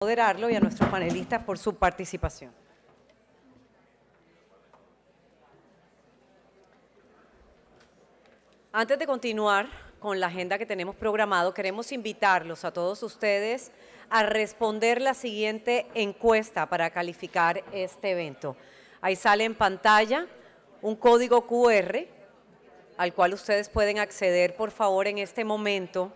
Moderarlo y a nuestros panelistas por su participación. Antes de continuar con la agenda que tenemos programado, queremos invitarlos a todos ustedes a responder la siguiente encuesta para calificar este evento. Ahí sale en pantalla un código QR al cual ustedes pueden acceder, por favor, en este momento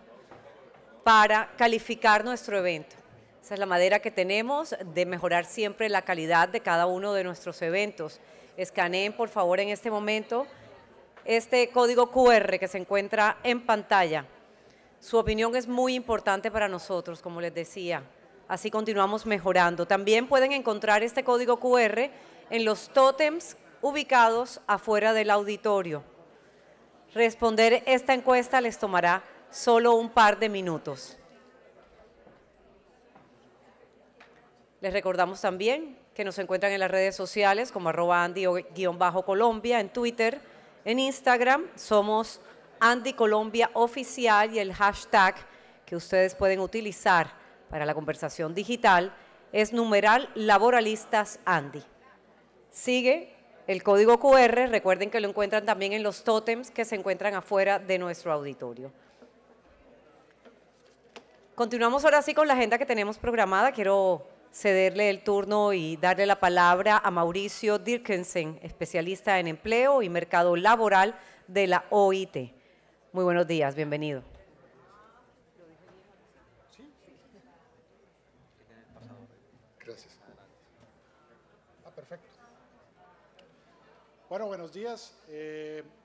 para calificar nuestro evento. Esa es la manera que tenemos de mejorar siempre la calidad de cada uno de nuestros eventos. Escaneen, por favor, en este momento este código QR que se encuentra en pantalla. Su opinión es muy importante para nosotros, como les decía. Así continuamos mejorando. También pueden encontrar este código QR en los tótems ubicados afuera del auditorio. Responder esta encuesta les tomará solo un par de minutos. Les recordamos también que nos encuentran en las redes sociales como @Andy_Colombia, en Twitter, en Instagram, somos Andy Colombia Oficial y el hashtag que ustedes pueden utilizar para la conversación digital es #LaboralistasAndy. Sigue el código QR, recuerden que lo encuentran también en los tótems que se encuentran afuera de nuestro auditorio. Continuamos ahora sí con la agenda que tenemos programada. Quiero cederle el turno y darle la palabra a Mauricio Dirksensen, especialista en empleo y mercado laboral de la OIT. Muy buenos días, bienvenido. Gracias. Perfecto. Bueno, buenos días.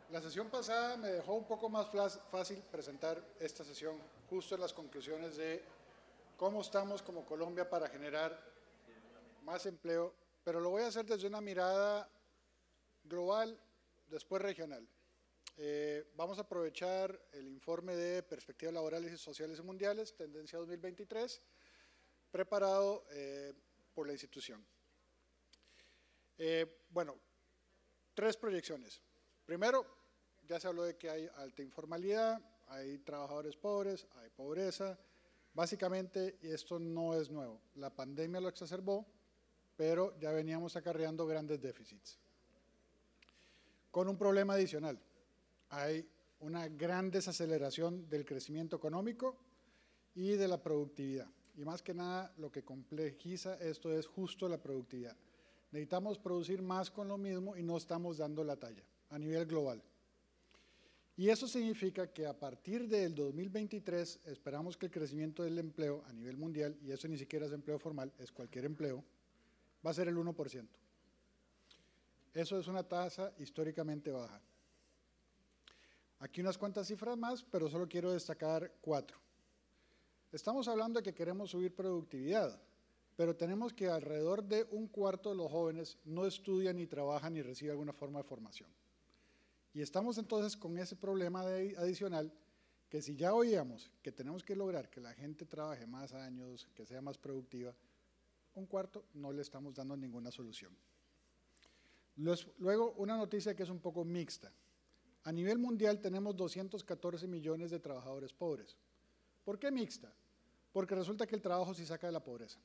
La sesión pasada me dejó un poco más fácil presentar esta sesión justo en las conclusiones de cómo estamos como Colombia para generar más empleo, pero lo voy a hacer desde una mirada global, después regional. Vamos a aprovechar el informe de Perspectivas Laborales y Sociales y Mundiales, Tendencia 2023, preparado por la institución. Bueno, 3 proyecciones. Primero, ya se habló de que hay alta informalidad, hay trabajadores pobres, hay pobreza. Básicamente, y esto no es nuevo, la pandemia lo exacerbó, pero ya veníamos acarreando grandes déficits. Con un problema adicional, hay una gran desaceleración del crecimiento económico y de la productividad. Y más que nada, lo que complejiza esto es justo la productividad. Necesitamos producir más con lo mismo y no estamos dando la talla a nivel global. Y eso significa que a partir del 2023 esperamos que el crecimiento del empleo a nivel mundial, y eso ni siquiera es empleo formal, es cualquier empleo, va a ser el 1%. Eso es una tasa históricamente baja. Aquí unas cuantas cifras más, pero solo quiero destacar 4. Estamos hablando de que queremos subir productividad, pero tenemos que alrededor de 1/4 de los jóvenes no estudian ni trabajan ni reciben alguna forma de formación. Y estamos entonces con ese problema adicional que si ya oíamos que tenemos que lograr que la gente trabaje más años, que sea más productiva, 1/4 no le estamos dando ninguna solución. Luego, una noticia que es un poco mixta. A nivel mundial tenemos 214 millones de trabajadores pobres. ¿Por qué mixta? Porque resulta que el trabajo sí saca de la pobreza.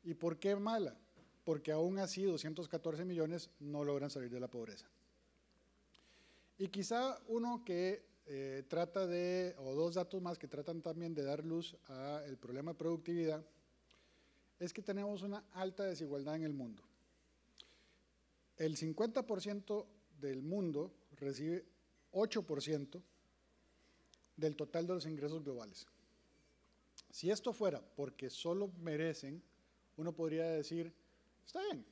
¿Y por qué mala? Porque aún así 214 millones no logran salir de la pobreza. Y quizá uno que trata de, o 2 datos más que tratan también de dar luz al problema de productividad, es que tenemos una alta desigualdad en el mundo. El 50% del mundo recibe 8% del total de los ingresos globales. Si esto fuera porque solo merecen, uno podría decir, está bien.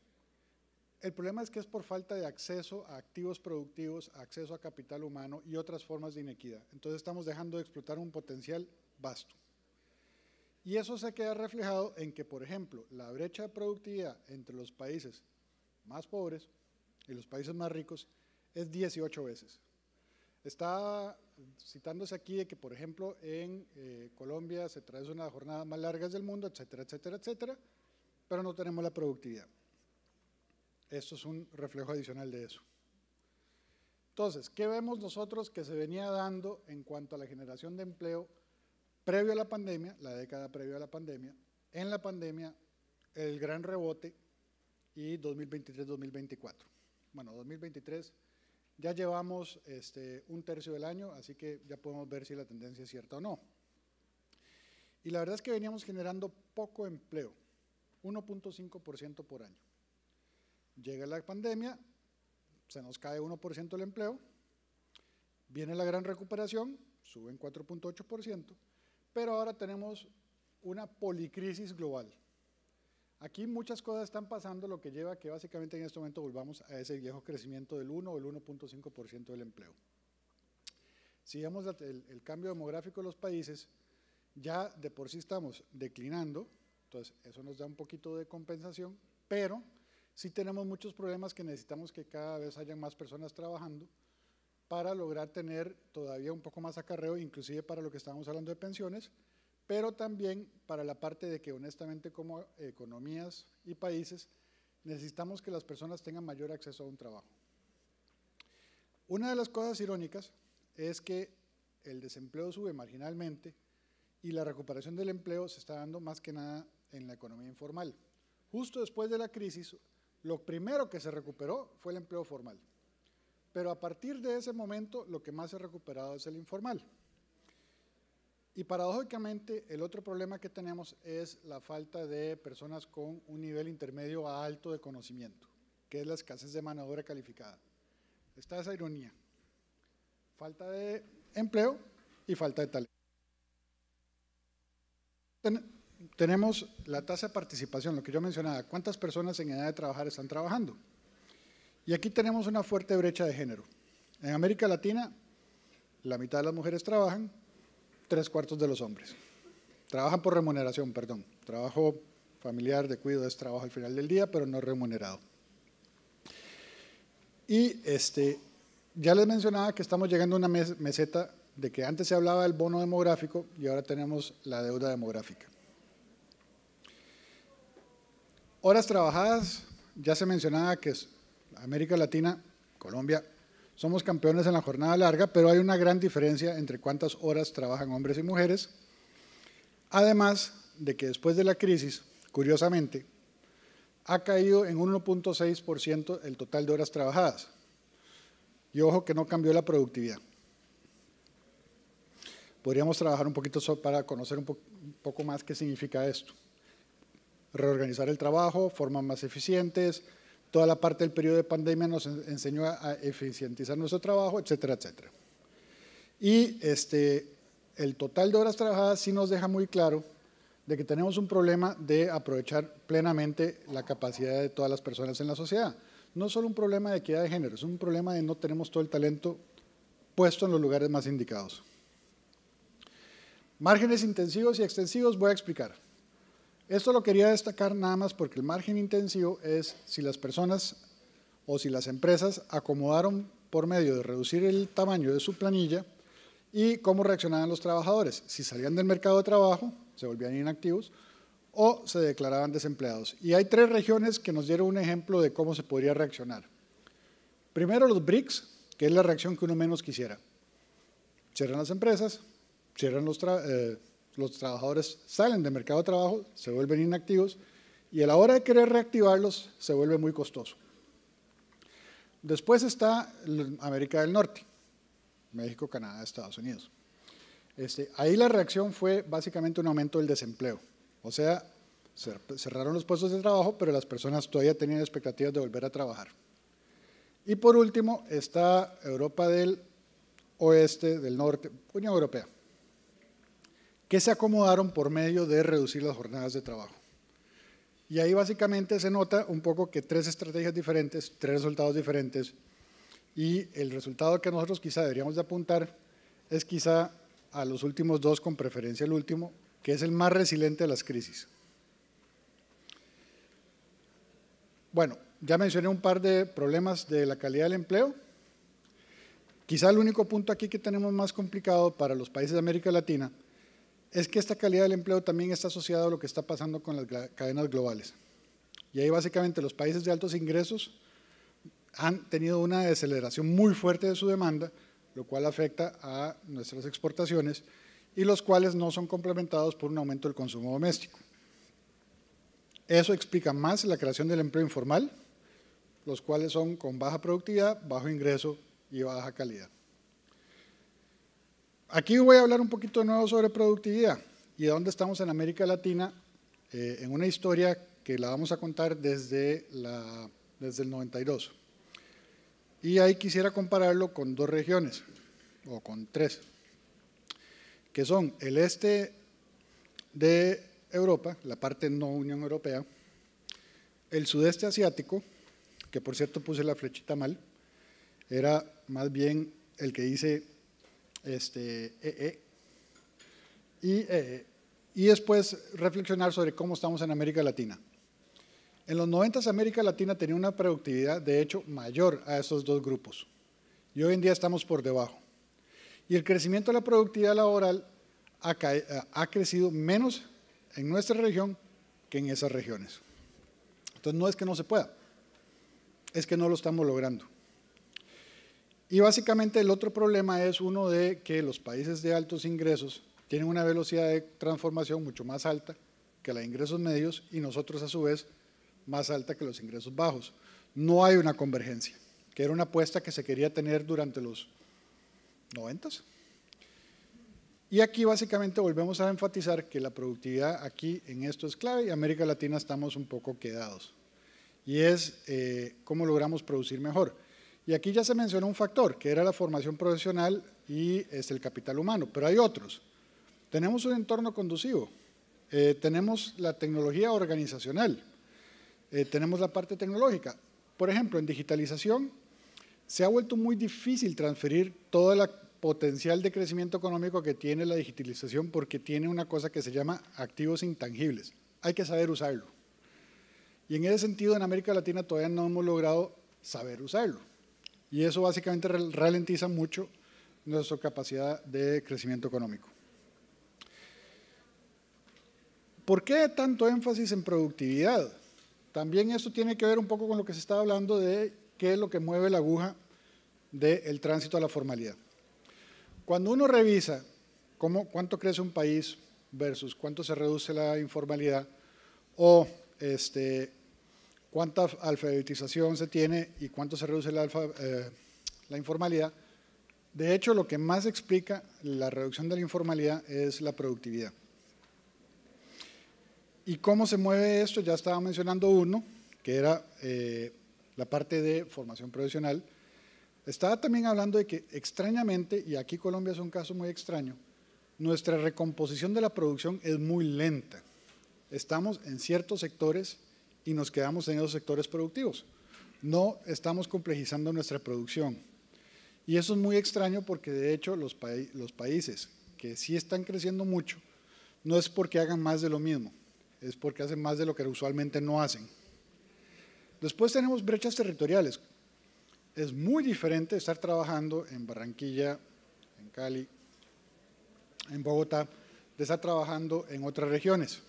El problema es que es por falta de acceso a activos productivos, acceso a capital humano y otras formas de inequidad. Entonces estamos dejando de explotar un potencial vasto. Y eso se queda reflejado en que, por ejemplo, la brecha de productividad entre los países más pobres y los países más ricos es 18 veces. Está citándose aquí de que, por ejemplo, en Colombia se trae una de las jornadas más largas del mundo, etcétera, etcétera, etcétera, pero no tenemos la productividad. Esto es un reflejo adicional de eso. Entonces, ¿qué vemos nosotros que se venía dando en cuanto a la generación de empleo previo a la pandemia, la década previa a la pandemia, en la pandemia, el gran rebote y 2023-2024. Bueno, 2023 ya llevamos un tercio del año, así que ya podemos ver si la tendencia es cierta o no. Y la verdad es que veníamos generando poco empleo, 1.5% por año. Llega la pandemia, se nos cae 1% el empleo, viene la gran recuperación, suben 4.8%, pero ahora tenemos una policrisis global. Aquí muchas cosas están pasando, lo que lleva a que básicamente en este momento volvamos a ese viejo crecimiento del 1 o el 1.5% del empleo. Si vemos el cambio demográfico de los países, ya de por sí estamos declinando, entonces eso nos da un poquito de compensación, pero sí tenemos muchos problemas que necesitamos que cada vez haya más personas trabajando para lograr tener todavía un poco más acarreo, inclusive para lo que estábamos hablando de pensiones, pero también para la parte de que honestamente como economías y países necesitamos que las personas tengan mayor acceso a un trabajo. Una de las cosas irónicas es que el desempleo sube marginalmente y la recuperación del empleo se está dando más que nada en la economía informal. Justo después de la crisis, lo primero que se recuperó fue el empleo formal, pero a partir de ese momento lo que más se ha recuperado es el informal. Y paradójicamente el otro problema que tenemos es la falta de personas con un nivel intermedio a alto de conocimiento, que es la escasez de mano de obra calificada. Está esa ironía, falta de empleo y falta de talento. Tenemos la tasa de participación, lo que yo mencionaba, cuántas personas en edad de trabajar están trabajando. Y aquí tenemos una fuerte brecha de género. En América Latina, la mitad de las mujeres trabajan, 3/4 de los hombres. Trabajan por remuneración, perdón. Trabajo familiar de cuidado es trabajo al final del día, pero no remunerado. Y ya les mencionaba que estamos llegando a una meseta de que antes se hablaba del bono demográfico y ahora tenemos la deuda demográfica. Horas trabajadas, ya se mencionaba que América Latina, Colombia, somos campeones en la jornada larga, pero hay una gran diferencia entre cuántas horas trabajan hombres y mujeres. Además de que después de la crisis, curiosamente, ha caído en 1.6% el total de horas trabajadas. Y ojo que no cambió la productividad. Podríamos trabajar un poquito para conocer un poco más qué significa esto. Reorganizar el trabajo, formas más eficientes. Toda la parte del periodo de pandemia nos enseñó a eficientizar nuestro trabajo, etcétera, etcétera. Y el total de horas trabajadas sí nos deja muy claro de que tenemos un problema de aprovechar plenamente la capacidad de todas las personas en la sociedad. No es solo un problema de equidad de género, es un problema de no tenemos todo el talento puesto en los lugares más indicados. Márgenes intensivos y extensivos voy a explicar. Esto lo quería destacar nada más porque el margen intensivo es si las personas o si las empresas acomodaron por medio de reducir el tamaño de su planilla y cómo reaccionaban los trabajadores, si salían del mercado de trabajo, se volvían inactivos o se declaraban desempleados. Y hay 3 regiones que nos dieron un ejemplo de cómo se podría reaccionar. Primero los BRICS, que es la reacción que uno menos quisiera. Cierran las empresas, cierran los trabajadores salen del mercado de trabajo, se vuelven inactivos y a la hora de querer reactivarlos se vuelve muy costoso. Después está América del Norte, México, Canadá, Estados Unidos. Ahí la reacción fue básicamente un aumento del desempleo, o sea, cerraron los puestos de trabajo, pero las personas todavía tenían expectativas de volver a trabajar. Y por último está Europa del Oeste, del Norte, Unión Europea, que se acomodaron por medio de reducir las jornadas de trabajo. Y ahí básicamente se nota un poco que 3 estrategias diferentes, 3 resultados diferentes, y el resultado que nosotros quizá deberíamos de apuntar es quizá a los últimos 2, con preferencia el último, que es el más resiliente de las crisis. Bueno, ya mencioné un par de problemas de la calidad del empleo. Quizá el único punto aquí que tenemos más complicado para los países de América Latina es que esta calidad del empleo también está asociada a lo que está pasando con las cadenas globales. Y ahí básicamente los países de altos ingresos han tenido una deceleración muy fuerte de su demanda, lo cual afecta a nuestras exportaciones y los cuales no son complementados por un aumento del consumo doméstico. Eso explica más la creación del empleo informal, los cuales son con baja productividad, bajo ingreso y baja calidad. Aquí voy a hablar un poquito de nuevo sobre productividad y de dónde estamos en América Latina, en una historia que la vamos a contar desde el 92. Y ahí quisiera compararlo con dos regiones, o con tres, que son el este de Europa, la parte no Unión Europea, el sudeste asiático, que por cierto puse la flechita mal, era más bien el que dice y después reflexionar sobre cómo estamos en América Latina. En los 90 América Latina tenía una productividad de hecho mayor a esos dos grupos y hoy en día estamos por debajo. Y el crecimiento de la productividad laboral ha crecido menos en nuestra región que en esas regiones. Entonces no es que no se pueda, es que no lo estamos logrando. Y básicamente el otro problema es uno de que los países de altos ingresos tienen una velocidad de transformación mucho más alta que la de ingresos medios y nosotros a su vez más alta que los ingresos bajos. No hay una convergencia, que era una apuesta que se quería tener durante los 90s. Y aquí básicamente volvemos a enfatizar que la productividad aquí en esto es clave y en América Latina estamos un poco quedados. Y es cómo logramos producir mejor. Y aquí ya se mencionó un factor, que era la formación profesional y el capital humano, pero hay otros. Tenemos un entorno conducivo, tenemos la tecnología organizacional, tenemos la parte tecnológica. Por ejemplo, en digitalización se ha vuelto muy difícil transferir todo el potencial de crecimiento económico que tiene la digitalización porque tiene una cosa que se llama activos intangibles. Hay que saber usarlo. Y en ese sentido, en América Latina todavía no hemos logrado saber usarlo. Y eso básicamente ralentiza mucho nuestra capacidad de crecimiento económico. ¿Por qué tanto énfasis en productividad? También esto tiene que ver un poco con lo que se estaba hablando de qué es lo que mueve la aguja del tránsito a la formalidad. Cuando uno revisa cuánto crece un país versus cuánto se reduce la informalidad o cuánta alfabetización se tiene y cuánto se reduce la informalidad, de hecho lo que más explica la reducción de la informalidad es la productividad. ¿Y cómo se mueve esto? Ya estaba mencionando uno, que era la parte de formación profesional. Estaba también hablando de que extrañamente, y aquí Colombia es un caso muy extraño, nuestra recomposición de la producción es muy lenta. Estamos en ciertos sectores y nos quedamos en esos sectores productivos. No estamos complejizando nuestra producción. Y eso es muy extraño porque de hecho los países que sí están creciendo mucho no es porque hagan más de lo mismo, es porque hacen más de lo que usualmente no hacen. Después tenemos brechas territoriales. Es muy diferente estar trabajando en Barranquilla, en Cali, en Bogotá, de estar trabajando en otras regiones.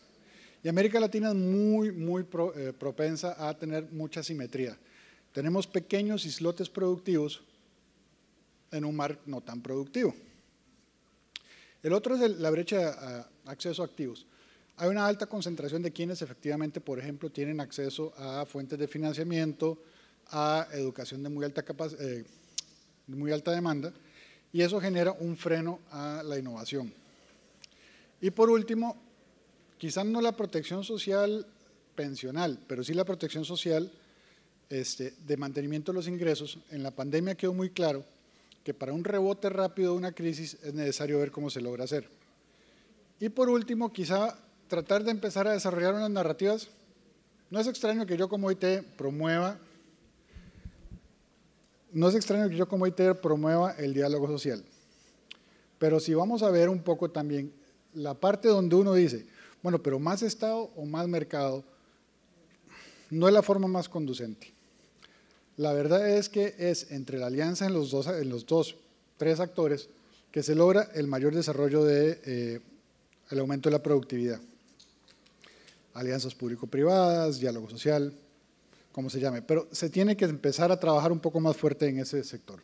Y América Latina es muy propensa a tener mucha simetría. Tenemos pequeños islotes productivos en un mar no tan productivo. El otro es la brecha de acceso a activos. Hay una alta concentración de quienes efectivamente, por ejemplo, tienen acceso a fuentes de financiamiento, a educación de muy alta demanda, y eso genera un freno a la innovación. Y por último, quizás no la protección social pensional, pero sí la protección social de mantenimiento de los ingresos. En la pandemia quedó muy claro que para un rebote rápido de una crisis es necesario ver cómo se logra hacer. Y por último, quizá tratar de empezar a desarrollar unas narrativas. No es extraño que yo como OIT promueva el diálogo social, pero si vamos a ver un poco también la parte donde uno dice, bueno, pero más Estado o más mercado, no es la forma más conducente. La verdad es que es entre la alianza en los tres actores que se logra el mayor desarrollo del aumento de la productividad. Alianzas público-privadas, diálogo social, como se llame, pero se tiene que empezar a trabajar un poco más fuerte en ese sector.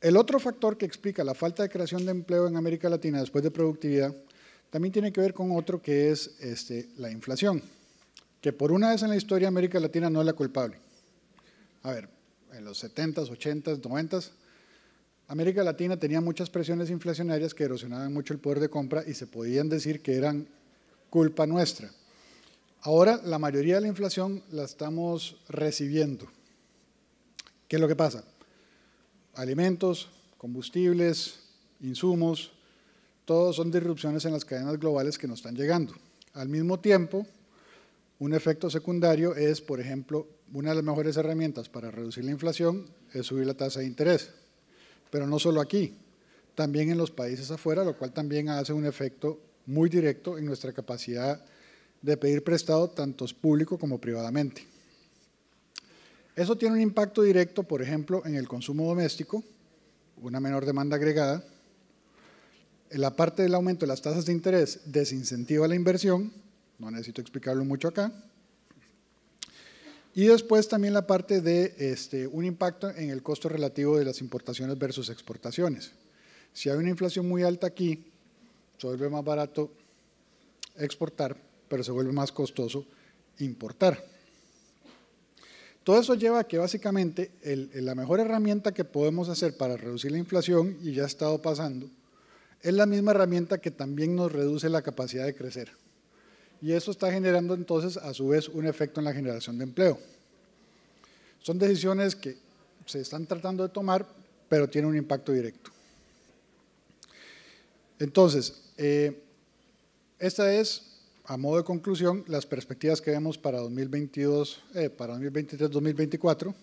El otro factor que explica la falta de creación de empleo en América Latina después de productividad también tiene que ver con otro que es la inflación, que por una vez en la historia América Latina no es la culpable. A ver, en los 70s, 80s, 90s, América Latina tenía muchas presiones inflacionarias que erosionaban mucho el poder de compra y se podían decir que eran culpa nuestra. Ahora la mayoría de la inflación la estamos recibiendo. ¿Qué es lo que pasa? Alimentos, combustibles, insumos, todos son disrupciones en las cadenas globales que nos están llegando. Al mismo tiempo, un efecto secundario es, por ejemplo, una de las mejores herramientas para reducir la inflación es subir la tasa de interés. Pero no solo aquí, también en los países afuera, lo cual también hace un efecto muy directo en nuestra capacidad de pedir prestado tanto público como privadamente. Eso tiene un impacto directo, por ejemplo, en el consumo doméstico, una menor demanda agregada. En la parte del aumento de las tasas de interés desincentiva la inversión, no necesito explicarlo mucho acá. Y después también la parte de un impacto en el costo relativo de las importaciones versus exportaciones. Si hay una inflación muy alta aquí, se vuelve más barato exportar, pero se vuelve más costoso importar. Todo eso lleva a que básicamente la mejor herramienta que podemos hacer para reducir la inflación, y ya ha estado pasando, es la misma herramienta que también nos reduce la capacidad de crecer. Y eso está generando entonces a su vez un efecto en la generación de empleo. Son decisiones que se están tratando de tomar, pero tienen un impacto directo. Entonces, esta es, a modo de conclusión, las perspectivas que vemos para 2023-2024.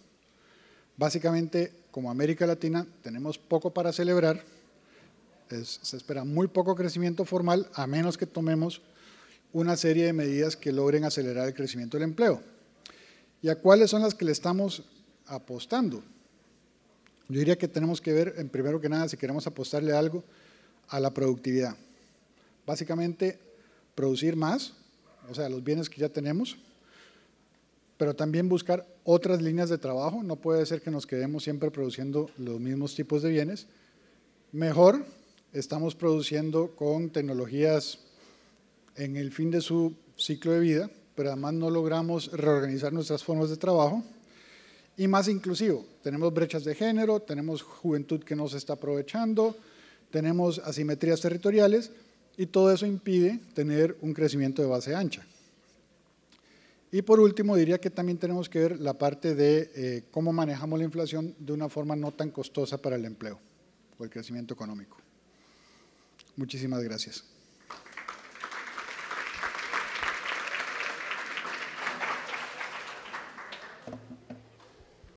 Básicamente, como América Latina, tenemos poco para celebrar. Se espera muy poco crecimiento formal, a menos que tomemos una serie de medidas que logren acelerar el crecimiento del empleo. ¿Y a cuáles son las que le estamos apostando? Yo diría que tenemos que ver, en primero que nada, si queremos apostarle algo, a la productividad. Básicamente, producir más, o sea, los bienes que ya tenemos, pero también buscar otras líneas de trabajo. No puede ser que nos quedemos siempre produciendo los mismos tipos de bienes. Mejor, estamos produciendo con tecnologías en el fin de su ciclo de vida, pero además no logramos reorganizar nuestras formas de trabajo. Y más inclusivo, tenemos brechas de género, tenemos juventud que no se está aprovechando, tenemos asimetrías territoriales y todo eso impide tener un crecimiento de base ancha. Y por último, diría que también tenemos que ver la parte de cómo manejamos la inflación de una forma no tan costosa para el empleo o el crecimiento económico. Muchísimas gracias.